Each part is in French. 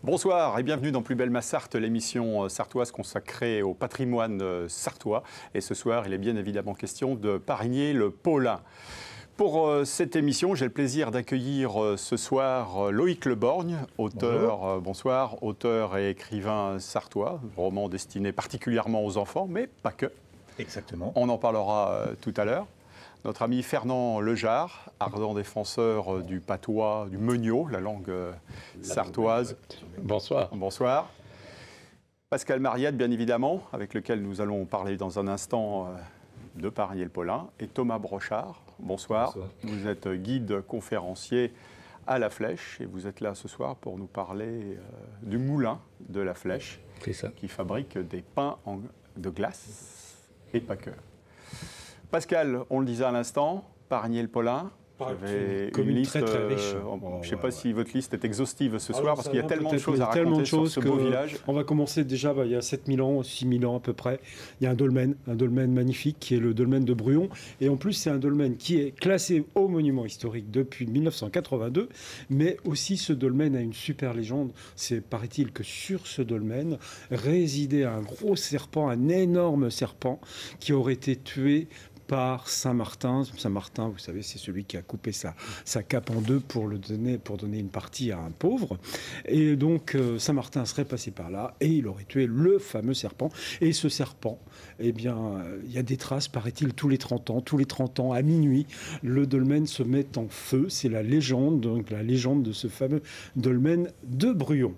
Bonsoir et bienvenue dans Plus belle ma Sarthe, l'émission sartoise consacrée au patrimoine sartois. Et ce soir, il est bien évidemment question de Parigné-le-Paulin. Pour cette émission, j'ai le plaisir d'accueillir ce soir Loïc Leborgne, auteur, bonsoir, auteur et écrivain sartois, roman destiné particulièrement aux enfants, mais pas que. Exactement. On en parlera tout à l'heure. Notre ami Fernand Lejar, ardent défenseur du patois, du meugnaud, la langue sartoise. Bonsoir. Bonsoir. Pascal Mariette, bien évidemment, avec lequel nous allons parler dans un instant de Parigné-le-Paulin. Et Thomas Brochard, bonsoir. Bonsoir. Vous êtes guide conférencier à La Flèche et vous êtes là ce soir pour nous parler du moulin de La Flèche, qui fabrique des pains de glace et pas que. Pascal, on le disait à l'instant, Parigné-le-Paulin, j'avais une liste, très riche. Je ne sais pas si votre liste est exhaustive ce soir, parce qu'il y a tellement de choses à raconter sur ce beau village. On va commencer déjà, il y a 7000 ans, 6000 ans à peu près. Il y a un dolmen magnifique qui est le dolmen de Bruyon. Et en plus, c'est un dolmen qui est classé au monument historique depuis 1982. Mais aussi, ce dolmen a une super légende. C'est, paraît-il, que sur ce dolmen résidait un gros serpent, un énorme serpent, qui aurait été tué par Saint-Martin. Saint-Martin, vous savez, c'est celui qui a coupé sa cape en deux pour donner une partie à un pauvre. Et donc, Saint-Martin serait passé par là et il aurait tué le fameux serpent. Et ce serpent, eh bien, il y a des traces, paraît-il, tous les 30 ans. Tous les 30 ans, à minuit, le dolmen se met en feu. C'est la légende, donc la légende de ce fameux dolmen de Bruyon.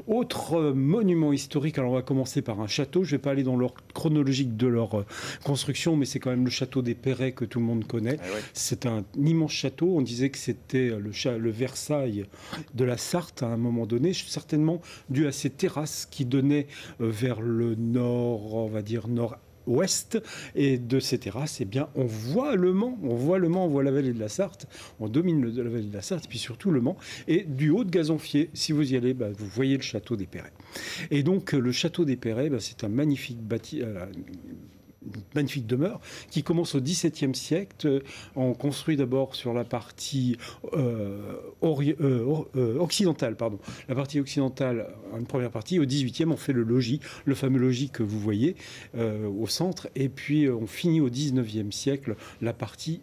Autre monument historique, alors on va commencer par un château. Je ne vais pas aller dans l'ordre chronologique de leur construction, mais c'est quand même le château des Perrets que tout le monde connaît. Ah ouais. C'est un immense château. On disait que c'était le Versailles de la Sarthe à un moment donné, certainement dû à ces terrasses qui donnaient vers le nord, on va dire nord-ouest, et de ces terrasses, eh bien, on voit le Mans, on voit la vallée de la Sarthe, on domine la vallée de la Sarthe, puis surtout le Mans, et du haut de Gazonfier, si vous y allez, vous voyez le château des Perrets. Et donc, le château des Perrets, c'est un magnifique une magnifique demeure qui commence au XVIIe siècle. On construit d'abord sur la partie occidentale, la partie occidentale, une première partie. Au XVIIIe, on fait le logis, le fameux logis que vous voyez au centre. Et puis, on finit au XIXe siècle la partie,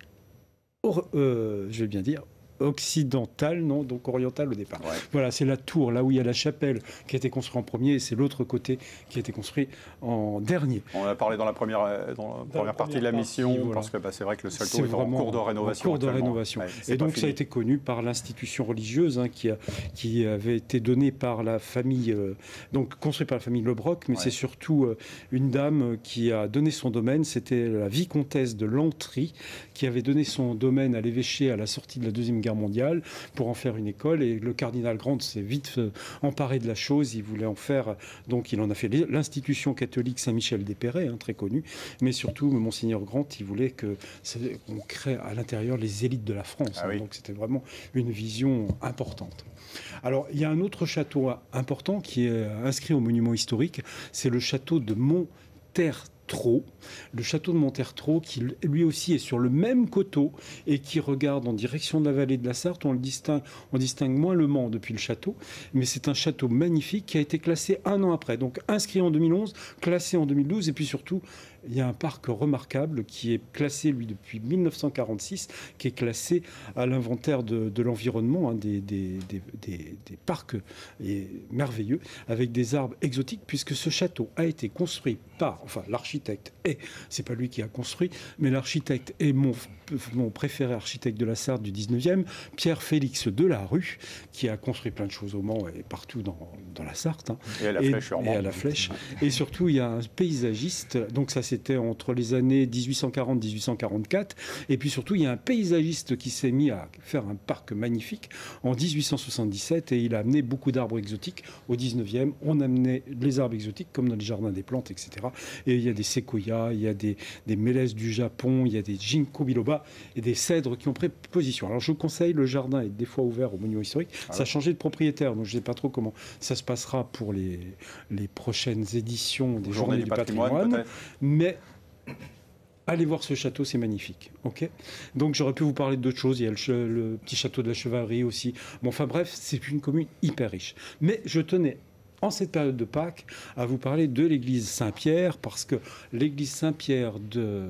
je vais bien dire, occidentale, non, donc orientale au départ. Ouais. Voilà, c'est la tour, là où il y a la chapelle qui a été construite en premier, et c'est l'autre côté qui a été construit en dernier. On en a parlé dans la première partie de la mission, voilà. Parce que c'est vrai que le château est en cours de rénovation. Ouais, et donc ça a été connu par l'institution religieuse qui avait été donnée par la famille, donc construit par la famille Lebroc, mais c'est surtout une dame qui a donné son domaine, c'était la vicomtesse de Lantry, qui avait donné son domaine à l'évêché à la sortie de la Deuxième Guerre mondiale pour en faire une école, et le cardinal Grant s'est vite emparé de la chose. Il voulait en faire, donc il en a fait l'institution catholique Saint-Michel-des-Perrets, très connue, mais surtout Monseigneur Grant, il voulait qu'on crée à l'intérieur les élites de la France. Oui. Donc c'était vraiment une vision importante. Alors il y a un autre château important qui est inscrit au monument historique, c'est le château de Montertre. Le château de Montertre, qui lui aussi est sur le même coteau et qui regarde en direction de la vallée de la Sarthe. On distingue moins le Mans depuis le château, mais c'est un château magnifique qui a été classé un an après. Donc inscrit en 2011, classé en 2012, et puis surtout, il y a un parc remarquable qui est classé, lui, depuis 1946, qui est classé à l'inventaire de l'environnement, des parcs merveilleux, avec des arbres exotiques, puisque ce château a été construit par, l'architecte c'est pas lui qui a construit, mais l'architecte est mon préféré architecte de la Sarthe du 19e, Pierre-Félix Delarue, qui a construit plein de choses au Mans et partout dans la Sarthe. Et à la Flèche. Et à la Flèche. Et surtout, il y a un paysagiste, donc ça c'était entre les années 1840-1844, et puis surtout, il y a un paysagiste qui s'est mis à faire un parc magnifique en 1877, et il a amené beaucoup d'arbres exotiques. Au 19e, on amenait les arbres exotiques, comme dans les jardins des plantes, etc. Et il y a des séquoias, il y a des mélèzes du Japon, il y a des ginkgo biloba et des cèdres qui ont pris position. Alors je vous conseille, le jardin est des fois ouvert au monument historique. Ça a changé de propriétaire, donc je ne sais pas trop comment ça se passera pour les prochaines éditions des Journées du patrimoine. Mais Allez voir ce château, c'est magnifique. Ok. Donc j'aurais pu vous parler d'autres choses. Il y a le petit château de la Chevalerie aussi. Bon, enfin bref, c'est une commune hyper riche. Mais je tenais, en cette période de Pâques, à vous parler de l'église Saint-Pierre, parce que l'église Saint-Pierre de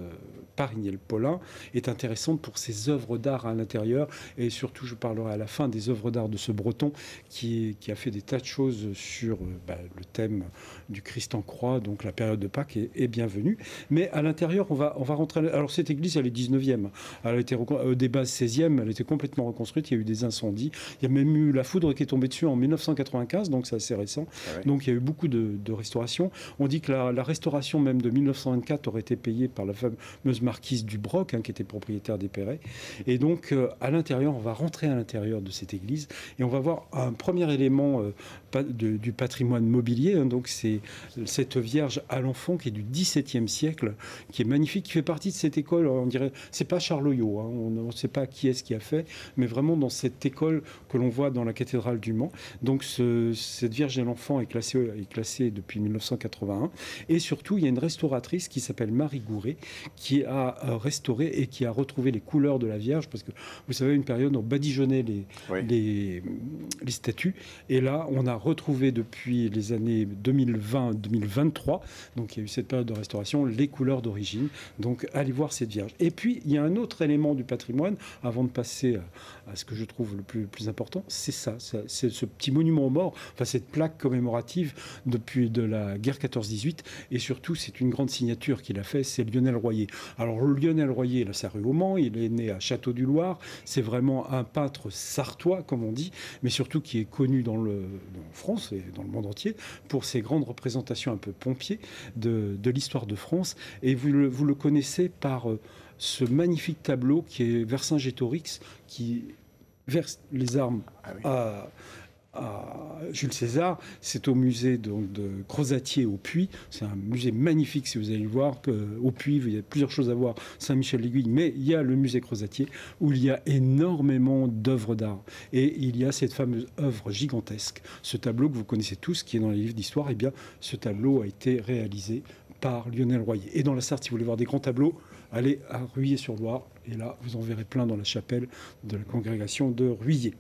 Parigny-le-Paulin est intéressante pour ses œuvres d'art à l'intérieur, et surtout je parlerai à la fin des œuvres d'art de ce Breton qui a fait des tas de choses sur le thème du Christ en croix, donc la période de Pâques est bienvenue. Mais à l'intérieur, on va rentrer... Alors cette église, elle est 19e, elle a été au début 16e, elle était complètement reconstruite, il y a eu des incendies, il y a même eu la foudre qui est tombée dessus en 1995, donc c'est assez récent. Ah ouais. Donc il y a eu beaucoup de restauration. On dit que la restauration même de 1924 aurait été payée par la fameuse marquise du Broc, qui était propriétaire des Perrets. Et donc à l'intérieur, on va rentrer à l'intérieur de cette église et on va voir un premier élément du patrimoine mobilier. Donc c'est cette Vierge à l'enfant qui est du XVIIe siècle, qui est magnifique, qui fait partie de cette école. On dirait, c'est pas Charles-Hoyot, on ne sait pas qui est-ce qui a fait, mais vraiment dans cette école que l'on voit dans la cathédrale du Mans. Donc cette Vierge et l'enfant est classée depuis 1981. Et surtout, il y a une restauratrice qui s'appelle Marie Gouret, qui a restauré et qui a retrouvé les couleurs de la Vierge, parce que vous savez, une période on badigeonnait les statues, et là on a retrouvé depuis les années 2020-2023, donc il y a eu cette période de restauration, les couleurs d'origine. Donc allez voir cette Vierge. Et puis il y a un autre élément du patrimoine, avant de passer à ce que je trouve le plus important, c'est c'est ce petit monument aux morts, enfin cette plaque commémorative depuis de la guerre 14-18, et surtout c'est une grande signature qu'il a fait, c'est Lionel Royer. Alors Lionel Royer, il a sa rue au Mans, il est né à Château-du-Loir, c'est vraiment un peintre sartois comme on dit, mais surtout qui est connu dans France et dans le monde entier pour ses grandes représentations un peu pompiers de l'histoire de France, et vous le connaissez par ce magnifique tableau qui est Vercingétorix, qui verse les armes à Jules César. C'est au musée de Crozatier au Puy. C'est un musée magnifique, si vous allez le voir. Au Puy, il y a plusieurs choses à voir, Saint-Michel-l'Aiguille, mais il y a le musée Crozatier où il y a énormément d'œuvres d'art. Et il y a cette fameuse œuvre gigantesque, ce tableau que vous connaissez tous, qui est dans les livres d'histoire. Eh bien, ce tableau a été réalisé par Lionel Royer. Et dans la Sarthe, si vous voulez voir des grands tableaux, allez à Ruillé-sur-Loire. Et là, vous en verrez plein dans la chapelle de la congrégation de Ruillé.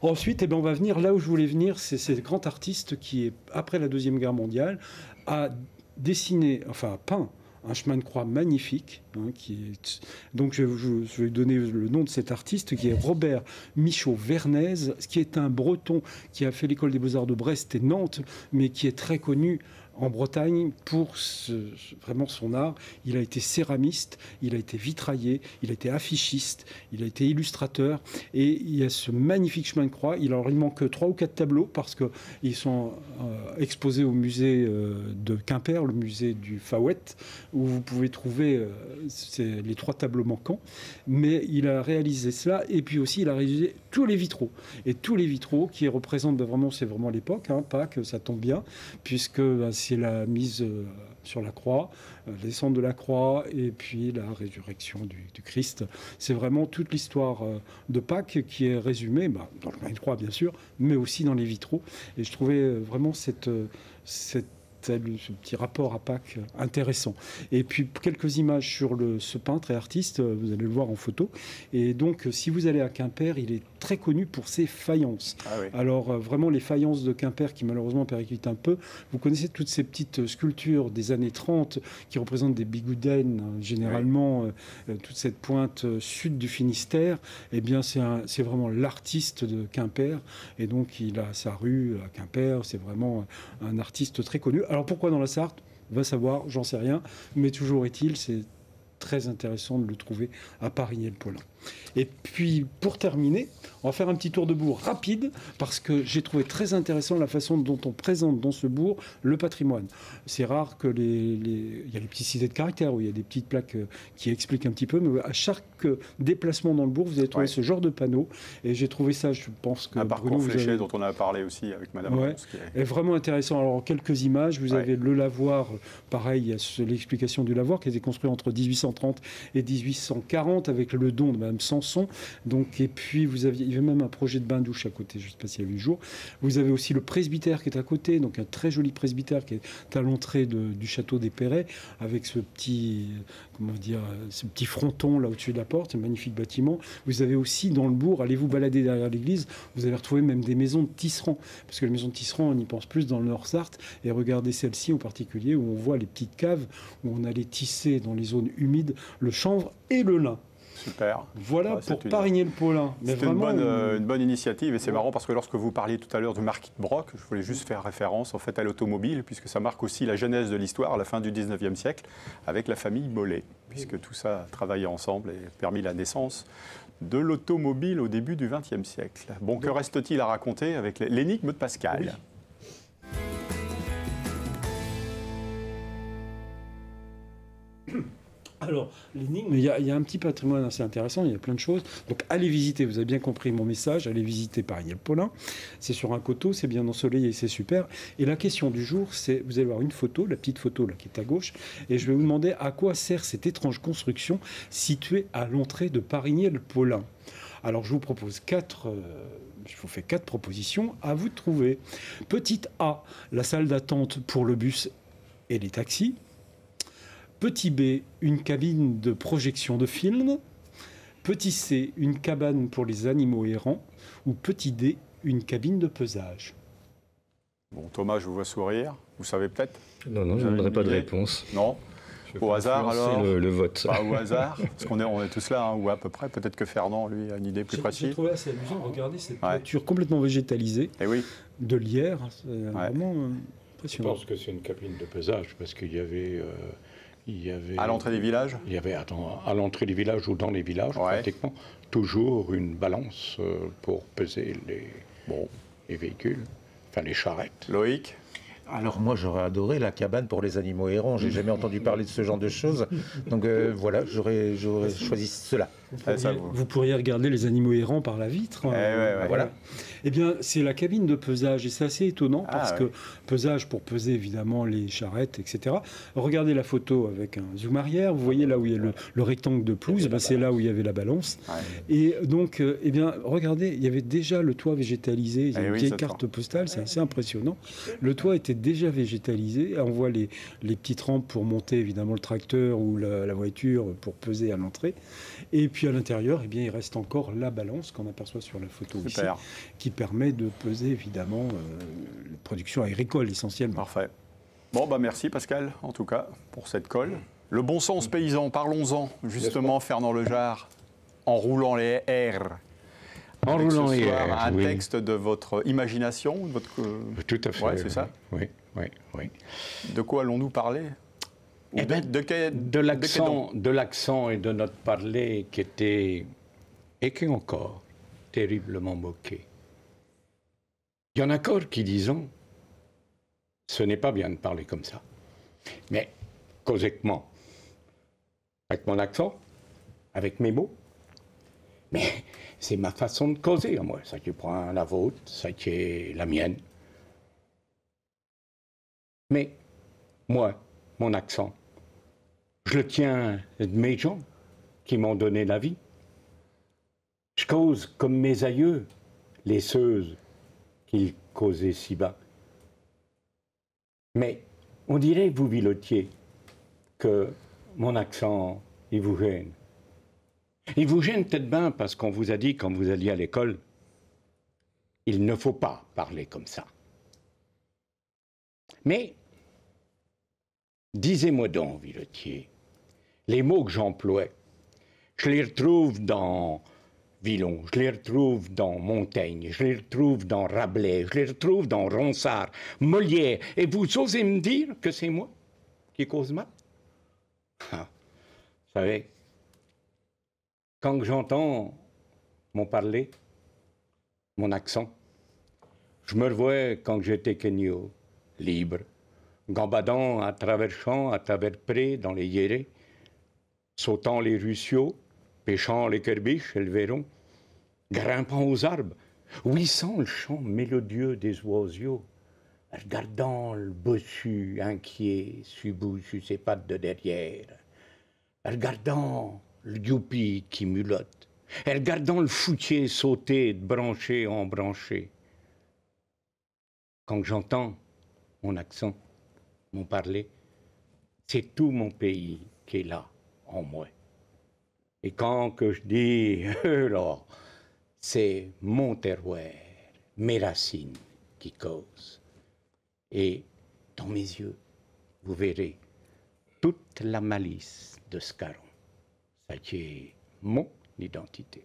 Ensuite, on va venir là où je voulais venir, c'est ce grand artiste qui, après la Deuxième Guerre mondiale, a peint un chemin de croix magnifique. Donc je vais lui donner le nom de cet artiste, qui est Robert Michaud-Vernez, qui est un Breton qui a fait l'école des Beaux-Arts de Brest et Nantes, mais qui est très connu en Bretagne pour vraiment son art. Il a été céramiste, il a été vitrailler, il a été affichiste, il a été illustrateur, et il y a ce magnifique chemin de croix. Il manque 3 ou 4 tableaux parce qu'ils sont exposés au musée de Quimper, le musée du Fawet, où vous pouvez trouver les 3 tableaux manquants. Mais il a réalisé cela, et puis aussi il a réalisé tous les vitraux. Et tous les vitraux qui représentent c'est vraiment l'époque, Pâques, ça tombe bien, puisque c'est la mise sur la croix, la descente de la croix, et puis la résurrection du Christ. C'est vraiment toute l'histoire de Pâques qui est résumée, dans le chemin de croix bien sûr, mais aussi dans les vitraux. Et je trouvais vraiment ce petit rapport à Pâques intéressant. Et puis quelques images sur ce peintre et artiste, vous allez le voir en photo. Et donc si vous allez à Quimper, il est très connu pour ses faïences. Ah oui. Alors vraiment les faïences de Quimper qui malheureusement périclitent un peu. Vous connaissez toutes ces petites sculptures des années 30 qui représentent des bigoudaines, généralement toute cette pointe sud du Finistère. Eh bien c'est vraiment l'artiste de Quimper, et donc il a sa rue à Quimper. C'est vraiment un artiste très connu. Alors pourquoi dans la Sarthe? On va savoir, j'en sais rien, mais toujours est-il, c'est très intéressant de le trouver à Parigny-le-Paulin. Et puis, pour terminer, on va faire un petit tour de bourg rapide, parce que j'ai trouvé très intéressant la façon dont on présente dans ce bourg le patrimoine. C'est rare que il y a les petites cités de caractère, où il y a des petites plaques qui expliquent un petit peu, mais à chaque déplacement dans le bourg, vous allez trouver ce genre de panneau. Et j'ai trouvé ça, je pense que un parcours fléché dont on a parlé aussi avec Madame Rance, est vraiment intéressant. Alors, quelques images, vous avez le lavoir, pareil, il y a l'explication du lavoir qui a été construit entre 1830 et 1840 avec le don de même Samson. Donc, et puis, il y avait même un projet de bain-douche à côté, je ne sais pas s'il y a eu le jour. Vous avez aussi le presbytère qui est à côté, donc un très joli presbytère qui est à l'entrée du château des Perrets, avec ce petit, ce petit fronton là au-dessus de la porte, un magnifique bâtiment. Vous avez aussi dans le bourg, allez vous balader derrière l'église, vous allez retrouver même des maisons de tisserands, parce que les maisons de tisserands, on y pense plus dans le Nord-Sarthe, et regardez celle-ci en particulier, où on voit les petites caves, où on allait tisser dans les zones humides le chanvre et le lin. Super. Voilà pour Parigny-le-Paulin. C'est une bonne initiative et c'est marrant parce que lorsque vous parliez tout à l'heure du marquis de Broc, je voulais juste faire référence en fait à l'automobile puisque ça marque aussi la genèse de l'histoire à la fin du 19e siècle avec la famille Mollet, puisque tout ça a travaillé ensemble et permis la naissance de l'automobile au début du 20e siècle. Bon, que reste-t-il à raconter avec l'énigme de Pascal? Oui. Alors, l'énigme, il y a un petit patrimoine assez intéressant, il y a plein de choses. Donc, allez visiter, vous avez bien compris mon message, allez visiter Parigny-le-Paulin. C'est sur un coteau, c'est bien ensoleillé, c'est super. Et la question du jour, c'est, vous allez voir une photo, la petite photo là qui est à gauche, et je vais vous demander à quoi sert cette étrange construction située à l'entrée de Parigny-le-Paulin. Alors, je vous propose je vous fais 4 propositions, à vous de trouver. Petite A, la salle d'attente pour le bus et les taxis. Petit B, une cabine de projection de film. Petit C, une cabane pour les animaux errants. Ou petit D, une cabine de pesage. Bon, Thomas, je vous vois sourire. Vous savez peut-être? Non, je ne donnerai pas de réponse. Non? Au hasard alors le vote. Bah, au hasard, parce on est tous là, hein, ou à peu près. Peut-être que Fernand, lui, a une idée plus précise. J'ai trouvé assez amusant. Regardez cette toiture complètement végétalisée de lierre. C'est vraiment impressionnant. Je pense que c'est une cabine de pesage, parce qu'il y avait... à l'entrée des villages? Il y avait, à l'entrée des villages ou dans les villages, pratiquement, toujours une balance pour peser les véhicules, enfin les charrettes. Loïc? Alors moi j'aurais adoré la cabane pour les animaux errants, j'ai jamais entendu parler de ce genre de choses, donc voilà, j'aurais choisi cela. Vous pourriez regarder les animaux errants par la vitre. Voilà. Eh bien, c'est la cabine de pesage, et c'est assez étonnant parce que pesage pour peser évidemment les charrettes, etc. Regardez la photo avec un zoom arrière, vous voyez là où il y a le rectangle de pelouse, c'est là où il y avait la balance. Et donc, eh bien, regardez, il y avait déjà le toit végétalisé, il y a une vieille carte postale, c'est assez impressionnant. Le toit était déjà végétalisé, on voit les petites rampes pour monter évidemment le tracteur ou la voiture pour peser à l'entrée. Et puis à l'intérieur, eh bien, il reste encore la balance qu'on aperçoit sur la photo ici, qui permet de peser évidemment la production agricole essentiellement. Parfait. Bon, bah merci Pascal, en tout cas, pour cette colle. Le bon sens paysan, parlons-en justement, Fernand Lejard, en roulant les R. En roulant les R, un texte de votre imagination, de votre... Tout à fait. Ouais, c'est ça. Oui. De quoi allons-nous parler? De l'accent et de notre parler qui était, et qui est encore, terriblement moqué. Il y en a encore qui disent, ce n'est pas bien de parler comme ça. Mais, causéquement, avec mon accent, avec mes mots, mais c'est ma façon de causer à moi. Ça qui prend la vôtre, ça qui est la mienne. Mais, moi, mon accent, je le tiens de mes gens qui m'ont donné la vie. Je cause comme mes aïeux, les seuses qu'ils causaient si bas. Mais on dirait, vous, Vilotier, que mon accent, il vous gêne. Il vous gêne peut-être bien parce qu'on vous a dit, quand vous alliez à l'école, il ne faut pas parler comme ça. Mais, disez-moi donc, Vilotier, les mots que j'emploie, je les retrouve dans Villon, je les retrouve dans Montaigne, je les retrouve dans Rabelais, je les retrouve dans Ronsard, Molière, et vous osez me dire que c'est moi qui cause mal? Vous savez, quand j'entends mon parler, mon accent, je me revois quand j'étais Kenyo, libre, gambadant à travers champs, à travers prés, dans les hierés, sautant les ruisseaux, pêchant les kerbiches et le verron, grimpant aux arbres, ouissant le chant mélodieux des oiseaux, regardant le bossu inquiet subou sur ses pattes de derrière, regardant le youpi qui mulotte, Et regardant le foutier sauter de branché en branché, quand j'entends mon accent, mon parler, c'est tout mon pays qui est là, en moi. Et quand que je dis, alors, c'est mon terroir, mes racines qui causent. Et dans mes yeux, vous verrez toute la malice de Scarron. Ça qui est mon identité.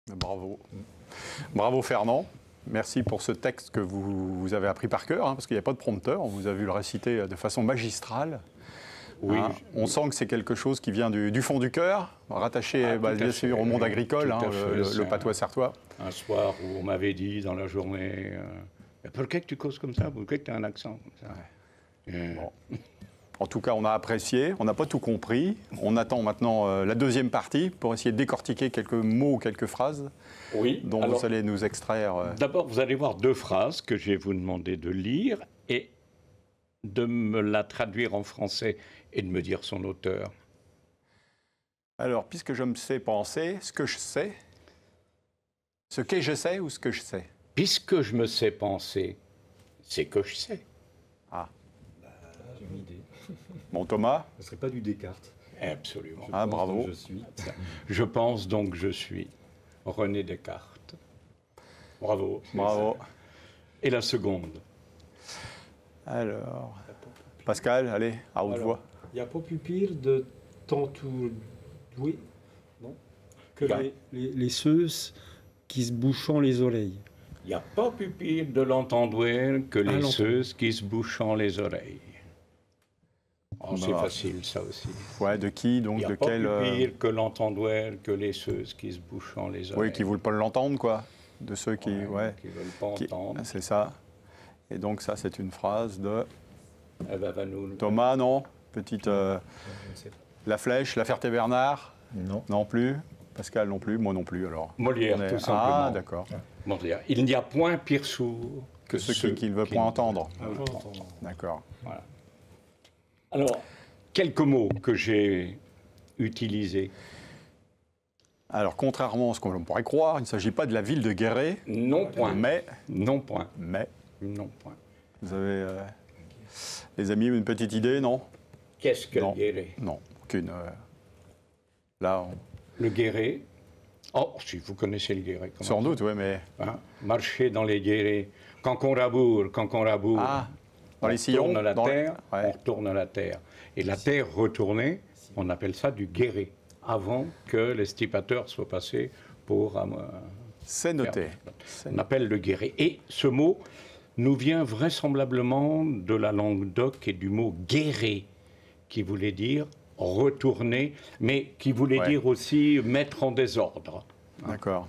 Bravo. Bravo Fernand. Merci pour ce texte que vous avez appris par cœur, hein, parce qu'il n'y a pas de prompteur. On vous a vu le réciter de façon magistrale. Oui, hein, on sent que c'est quelque chose qui vient du fond du cœur, rattaché bien sûr au monde agricole, hein, le patois sartois. Un soir où on m'avait dit dans la journée pourquoi que tu causes comme ça? Pourquoi que tu as un accent comme ça? Bon. En tout cas, on a apprécié, on n'a pas tout compris. On attend maintenant la deuxième partie pour essayer de décortiquer quelques mots, quelques phrases dont vous allez nous extraire. D'abord, vous allez voir 2 phrases que je vais vous demander de lire et de me la traduire en français et de me dire son auteur. Alors, puisque je me sais penser, ce que je sais, ce que je sais ou ce que je sais? Puisque je me sais penser, c'est que je sais. Ah. J'ai une idée. Bon, Thomas? Ce ne serait pas du Descartes. Absolument. Ah, bravo. Je suis. Je pense donc je suis René Descartes. Bravo. Bravo. Et la seconde? Alors, Pascal, allez, à haute voix. Il n'y a pas plus pire de t'entourer, non, que les ceuses qui se bouchent les oreilles. Il n'y a pas plus pire de l'entendre que les ceux qui se bouchent les oreilles. Oh, c'est facile, ça aussi. Ouais, de qui, donc, de quel... Il n'y a pas plus pire que l'entendre que les ceux qui se bouchent les oreilles. Oui, qui ne veulent pas l'entendre, quoi. De ceux qui... Ouais, qui ne veulent pas entendre. C'est ça. Et donc, ça, c'est une phrase de... Vanoul. Thomas, non? Petite... La Flèche, La Ferté-Bernard? Non. Non plus. Pascal non plus, moi non plus, alors. Molière, tout simplement. Ah, d'accord. Molière. Il n'y a point pire sourd Que ceux qui ne veulent point entendre. entendre. D'accord. Voilà. Alors, quelques mots que j'ai utilisés. Alors, contrairement à ce qu'on pourrait croire, il ne s'agit pas de la ville de Guéret. Non point. Mais... Non point. Mais... Non point. Vous avez, les amis, une petite idée, non? Qu'est-ce que le Guéret? Non, aucune. Là, Le Guéret. Oh, si vous connaissez le Guéret. Sans doute, oui, mais... Hein? Marcher dans les Guérets. Quand on raboure. Ah, dans les sillons, on retourne la terre, ouais. on retourne la terre. Et la terre retournée, on appelle ça du Guéret, avant que les stipateurs soient passés pour... C'est noté. On appelle le Guéret. Et ce mot nous vient vraisemblablement de la langue d'oc et du mot guéret, qui voulait dire retourner, mais qui voulait dire aussi mettre en désordre. D'accord.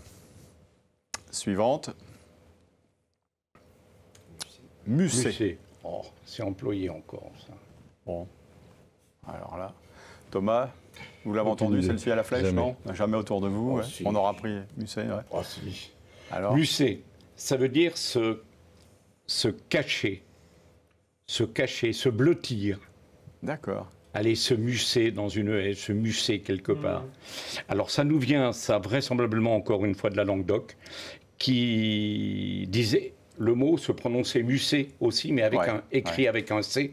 Suivante. Musset. Musset. Oh, c'est employé encore, ça. Bon. Alors là, Thomas, vous l'avez entendu celle-ci à la Flèche, jamais. non? Jamais autour de vous. Oh, si. On aura pris Musset, ouais. Oh, si. Alors, Musset, ça veut dire se cacher, se blottir. d'accord. Aller se musser dans une haie, se musser quelque part. Alors ça nous vient, ça vraisemblablement encore une fois de la langue d'oc, qui disait, le mot se prononçait musser aussi, mais avec écrit avec un C,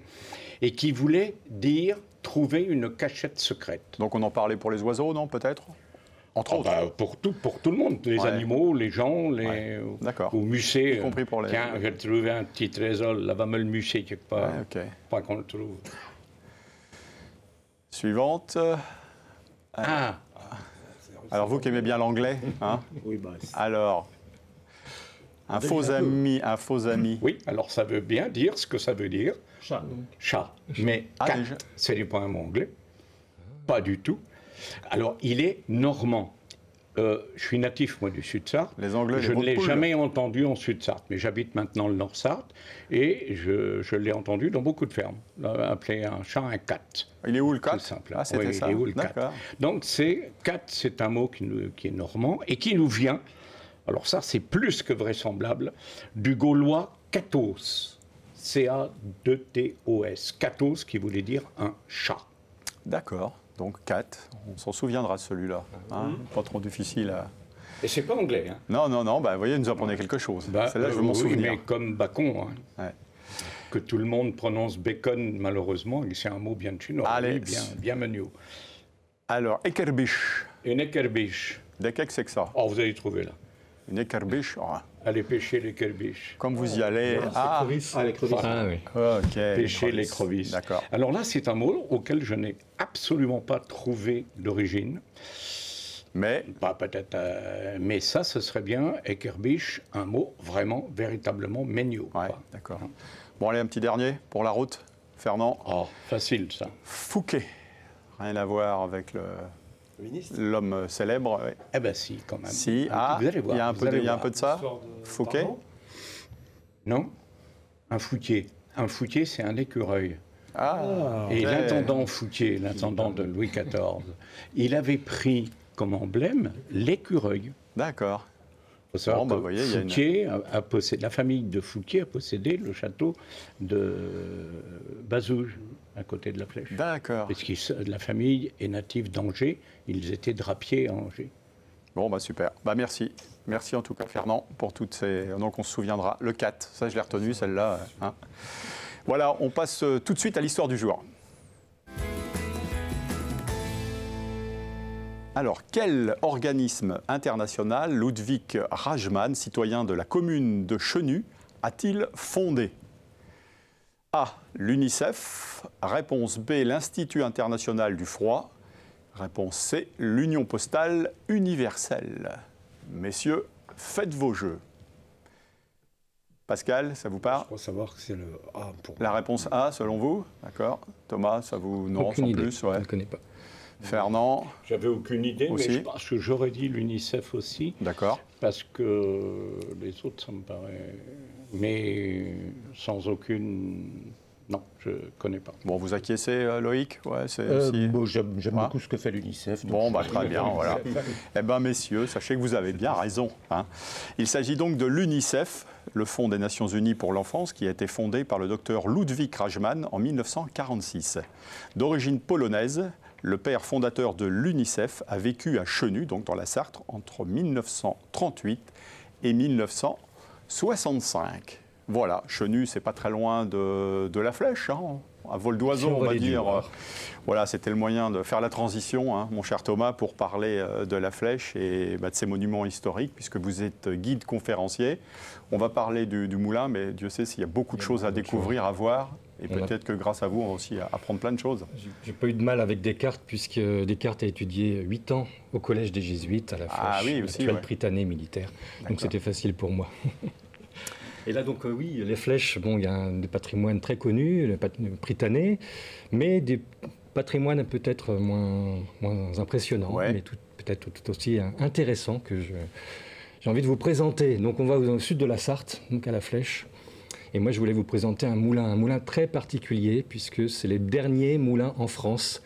et qui voulait dire trouver une cachette secrète. Donc on en parlait pour les oiseaux, non, peut-être? Entre autres. Pour tout le monde, les animaux, les gens, D'accord. ou musser. Y compris pour les... Tiens, j'ai trouvé un petit trésor, là va me le musser quelque part. Ouais, ok. Pas qu'on le trouve. Suivante. Alors vous qui aimez bien l'anglais, hein? Oui, bah, Alors, un faux ami. Oui, alors ça veut bien dire ce que ça veut dire. Chat. Chat. Mais Ah, cat, déjà. ce n'est pas un mot anglais. Pas du tout. Alors, il est normand. Je suis natif, moi, du Sud-Sarthe. Les Anglais, je les ne l'ai poules. jamais entendu en Sud-Sarthe, mais j'habite maintenant le Nord-Sarthe et je l'ai entendu dans beaucoup de fermes. Appeler un chat un cat. Il est où le 4? Tout simple. Ah, c'était Oui, ça. il est où le cat? D'accord. Donc, cat, c'est un mot qui est normand et qui nous vient, alors ça, c'est plus que vraisemblable, du gaulois katos. C-A-2-T-O-S. Katos, qui voulait dire un chat. D'accord. Donc 4, on s'en souviendra de celui-là. Hein, pas trop difficile à... Et c'est pas anglais. Hein. Non, bah, vous voyez, nous apprenez quelque chose. Celle-là, je veux m'en souvenir. Mais comme Bacon, hein, ouais. que tout le monde prononce bacon, malheureusement, et c'est un mot bien chinois, allez, bien menu. Alors, Eckerbisch. Une ékerbiche. De qu'est-ce que c'est que ça? Oh, vous allez trouver là. Une Eckerbisch. Oh. Allez pêcher l'ékerbiche. Comme vous y allez... l'écrevisse. Ah oui. Ok. Pêcher l'écrevisse. D'accord. Alors là, c'est un mot auquel je n'ai absolument pas trouvé d'origine. Mais... Bah, peut-être, mais ça, ce serait bien, ékerbiche, un mot vraiment, véritablement méniaux. Ouais, d'accord. Bon, allez, un petit dernier pour la route. Fernand. Oh, facile, ça. Fouquet. Rien à voir avec l'homme célèbre. Ouais. Eh ben si, quand même. Si, vous allez voir. Il y a un peu de ça. Fouquet. Non, un Fouquier. Un Fouquier, c'est un écureuil. Et ouais. l'intendant Fouquier, l'intendant de Louis XIV, il avait pris comme emblème l'écureuil. D'accord. Il faut savoir Bon, bah, que voyez, il y a Fouquier a possédé, la famille de Fouquier a possédé le château de Bazouges, à côté de la Flèche. D'accord. Parce que la famille est native d'Angers, ils étaient drapiers à Angers. Bon, bah super. Bah merci. Merci en tout cas, Fernand, pour toutes ces... Donc on se souviendra. Le 4, ça je l'ai retenu, celle-là. Hein. Voilà, on passe tout de suite à l'histoire du jour. Alors, quel organisme international Ludwig Rajmann, citoyen de la commune de Chenu, a-t-il fondé? A. L'UNICEF. Réponse B. L'Institut international du froid. Réponse C. L'Union postale universelle. Messieurs, faites vos jeux. Pascal, ça vous parle? Je crois savoir que c'est le A pour La réponse A, selon vous? D'accord. Thomas, ça vous... Non, Aucune sans idée. plus, ouais. Je ne connais pas. Fernand? J'avais aucune idée, Aussi. mais je pense que j'aurais dit l'UNICEF aussi, D'accord. parce que les autres, ça me paraît... Mais sans aucune... Non, je ne connais pas. Bon, vous acquiescez, Loïc? Ouais, c'est aussi... Bon, j'aime beaucoup ce que fait l'UNICEF. Bon, bah, très bien, voilà. Eh bien, messieurs, sachez que vous avez bien raison. Hein. Il s'agit donc de l'UNICEF, le Fonds des Nations Unies pour l'enfance, qui a été fondé par le docteur Ludwig Rajmann en 1946. D'origine polonaise, le père fondateur de l'UNICEF a vécu à Chenu, donc dans la Sarthe, entre 1938 et 1965. Voilà, Chenu, c'est pas très loin de la Flèche, hein. À vol d'oiseau, on va dire. Voilà, c'était le moyen de faire la transition, hein, mon cher Thomas, pour parler de la Flèche et de ces monuments historiques, puisque vous êtes guide conférencier. On va parler du moulin, mais Dieu sait s'il y a beaucoup de choses à découvrir, à voir. Et peut-être que grâce à vous, on va aussi apprendre plein de choses. J'ai pas eu de mal avec Descartes, puisque Descartes a étudié 8 ans au collège des Jésuites, à la Flèche, l'actuelle Prytanée militaire. Donc c'était facile pour moi. Et là, donc, oui, les flèches, bon, il y a des patrimoines très connus, le Prytanée, mais des patrimoines peut-être moins impressionnants, mais peut-être tout aussi intéressants que j'ai envie de vous présenter. Donc, on va au sud de la Sarthe, donc à la Flèche. Et moi, je voulais vous présenter un moulin très particulier, puisque c'est les derniers moulins en France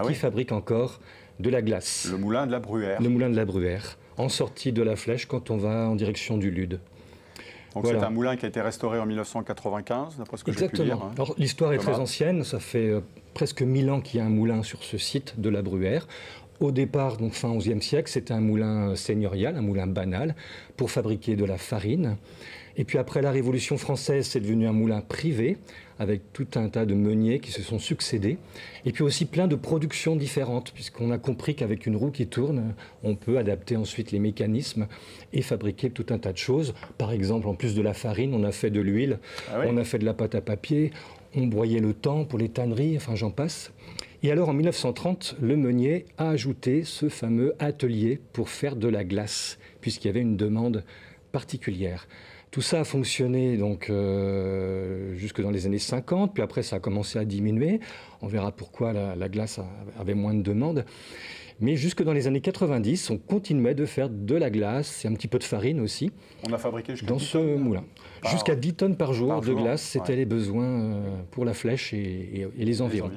qui fabriquent encore de la glace. Le moulin de la Bruère. Le moulin de la Bruère, en sortie de la Flèche quand on va en direction du Lude. Donc c'est un moulin qui a été restauré en 1995, d'après ce que j'ai pu dire. Exactement. Alors l'histoire est très ancienne, ça fait presque 1000 ans qu'il y a un moulin sur ce site de la Bruère. Au départ, donc fin XIe siècle, c'était un moulin seigneurial, un moulin banal, pour fabriquer de la farine. Et puis après la Révolution française, c'est devenu un moulin privé, avec tout un tas de meuniers qui se sont succédés. Et puis aussi plein de productions différentes, puisqu'on a compris qu'avec une roue qui tourne, on peut adapter ensuite les mécanismes et fabriquer tout un tas de choses. Par exemple, en plus de la farine, on a fait de l'huile, on a fait de la pâte à papier, on broyait le thym pour les tanneries, enfin j'en passe. Et alors en 1930, le meunier a ajouté ce fameux atelier pour faire de la glace, puisqu'il y avait une demande particulière. Tout ça a fonctionné donc jusque dans les années 50, puis après ça a commencé à diminuer. On verra pourquoi la glace avait moins de demandes. Mais jusque dans les années 90, on continuait de faire de la glace et un petit peu de farine aussi. On a fabriqué jusqu'à dans ce moulin. Jusqu'à 10 tonnes par jour de glace, c'était les besoins pour la Flèche et les environs.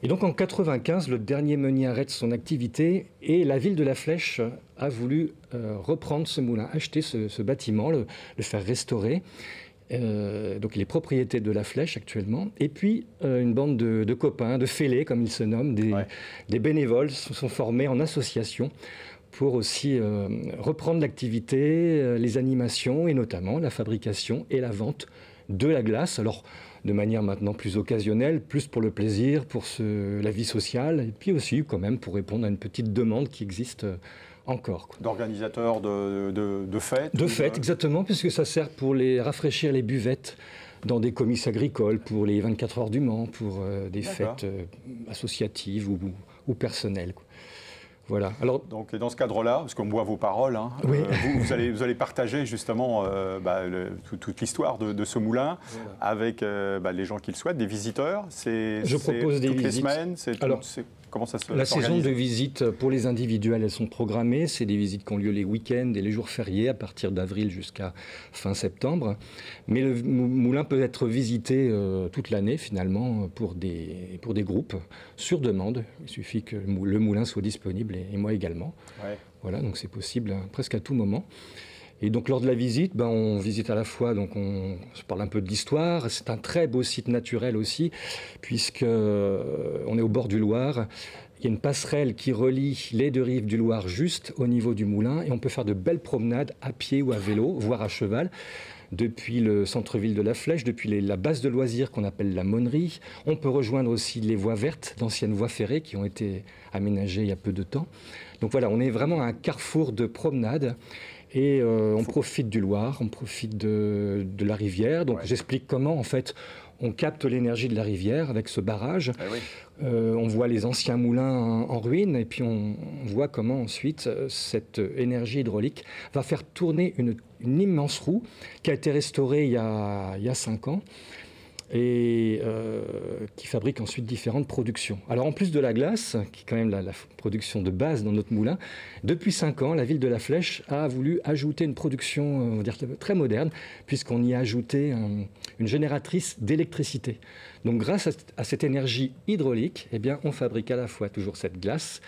Et donc en 95, le dernier meunier arrête son activité et la ville de la Flèche a voulu reprendre ce moulin, acheter ce bâtiment, le faire restaurer. Donc les propriétés de la Flèche actuellement. Et puis une bande de copains, de fêlés comme ils se nomment, des bénévoles se sont formés en association pour aussi reprendre l'activité, les animations et notamment la fabrication et la vente de la glace. Alors de manière maintenant plus occasionnelle, plus pour le plaisir, pour la vie sociale, et puis aussi quand même pour répondre à une petite demande qui existe encore. D'organisateurs de fêtes. De fêtes, exactement, puisque ça sert pour rafraîchir les buvettes dans des comices agricoles, pour les 24 heures du Mans, pour des fêtes associatives ou personnelles. Voilà. Alors, donc, et dans ce cadre-là, parce qu'on boit vos paroles, hein, oui. vous allez partager justement toute l'histoire de ce moulin avec les gens qui le souhaitent, des visiteurs. Je propose des visites. Les semaines. Comment ça se La saison de visite pour les individuels, elles sont programmées. C'est des visites qui ont lieu les week-ends et les jours fériés à partir d'avril jusqu'à fin septembre. Mais le moulin peut être visité toute l'année finalement pour des groupes sur demande. Il suffit que le moulin soit disponible et moi également. Ouais. Voilà, donc c'est possible presque à tout moment. Et donc lors de la visite, on visite à la fois, donc je parle un peu de l'histoire, c'est un très beau site naturel aussi, puisque on est au bord du Loir. Il y a une passerelle qui relie les deux rives du Loir juste au niveau du moulin, et on peut faire de belles promenades à pied ou à vélo, voire à cheval, depuis le centre-ville de la Flèche, depuis la base de loisirs qu'on appelle la Monnerie. On peut rejoindre aussi les voies vertes, d'anciennes voies ferrées qui ont été aménagées il y a peu de temps. Donc voilà, on est vraiment à un carrefour de promenades. Et on profite du Loir, on profite de la rivière. Donc j'explique comment, en fait, on capte l'énergie de la rivière avec ce barrage. Ah oui. On voit les anciens moulins en ruine et puis on voit comment ensuite cette énergie hydraulique va faire tourner une immense roue qui a été restaurée il y a 5 ans. Et qui fabrique ensuite différentes productions. Alors en plus de la glace, qui est quand même la production de base dans notre moulin, depuis 5 ans, la ville de la Flèche a voulu ajouter une production, on va dire, très moderne, puisqu'on y a ajouté une génératrice d'électricité. Donc grâce à cette énergie hydraulique, eh bien, on fabrique à la fois toujours cette glace,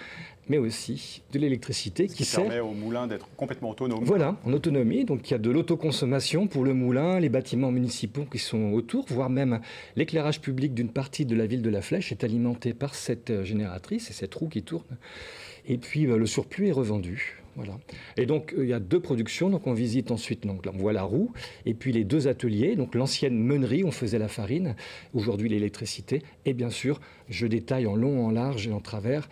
mais aussi de l'électricité qui permet au moulin d'être complètement autonome. Voilà, en autonomie. Donc il y a de l'autoconsommation pour le moulin, les bâtiments municipaux qui sont autour, voire même l'éclairage public d'une partie de la ville de la Flèche est alimenté par cette génératrice et cette roue qui tourne. Et puis le surplus est revendu. Voilà. Et donc il y a 2 productions, donc on visite ensuite, donc là on voit la roue, et puis les 2 ateliers, donc l'ancienne meunerie, on faisait la farine, aujourd'hui l'électricité, et bien sûr je détaille en long, en large et en travers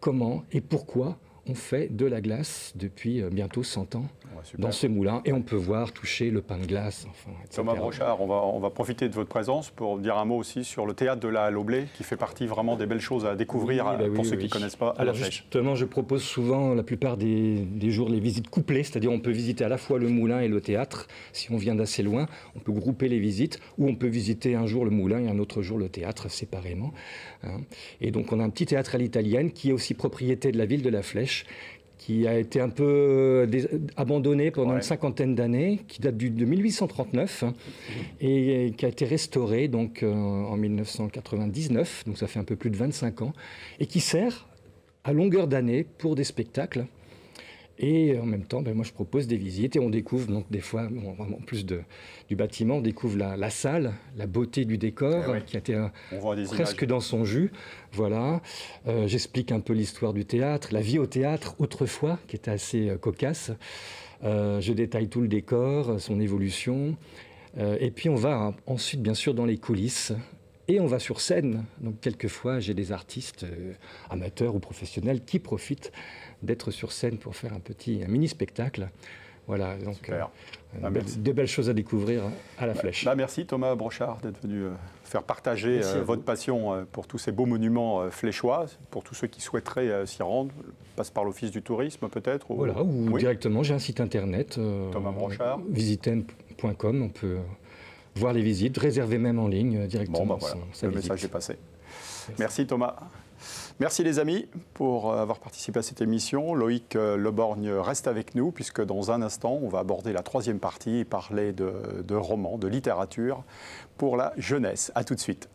comment et pourquoi on fait de la glace depuis bientôt 100 ans dans ce moulin. Et on peut voir, toucher le pain de glace, enfin, etc. Thomas Brochard, on va profiter de votre présence pour dire un mot aussi sur le théâtre de la Halle au Blé, qui fait partie vraiment des belles choses à découvrir pour ceux qui ne connaissent pas. Alors justement, je propose souvent, la plupart des jours, les visites couplées, c'est-à-dire on peut visiter à la fois le moulin et le théâtre. Si on vient d'assez loin, on peut grouper les visites, ou on peut visiter un jour le moulin et un autre jour le théâtre séparément. Et donc on a un petit théâtre à l'italienne qui est aussi propriété de la ville de la Flèche, qui a été un peu abandonné pendant une 50aine d'années, qui date de 1839 et qui a été restauré donc, en 1999, donc ça fait un peu plus de 25 ans, et qui sert à longueur d'année pour des spectacles. Et en même temps, moi je propose des visites et on découvre donc des fois, en plus du bâtiment, on découvre la salle, la beauté du décor qui a été presque dans son jus. Voilà. J'explique un peu l'histoire du théâtre, la vie au théâtre autrefois, qui était assez cocasse. Je détaille tout le décor, son évolution. Et puis on va ensuite bien sûr dans les coulisses. Et on va sur scène. Donc quelquefois, j'ai des artistes amateurs ou professionnels qui profitent d'être sur scène pour faire un mini-spectacle. Voilà, donc de belles choses à découvrir à la Flèche. Merci Thomas Brochard d'être venu faire partager votre passion pour tous ces beaux monuments fléchois. Pour tous ceux qui souhaiteraient s'y rendre, passe par l'Office du tourisme peut-être Voilà, ou directement, j'ai un site internet, Thomas Brochard. Visiten.com, on peut voir les visites, réserver même en ligne directement. Bon, voilà, le message est passé. Merci Thomas. Merci les amis pour avoir participé à cette émission. Loïc Leborgne reste avec nous puisque dans un instant, on va aborder la 3e partie et parler de romans, de littérature pour la jeunesse. À tout de suite.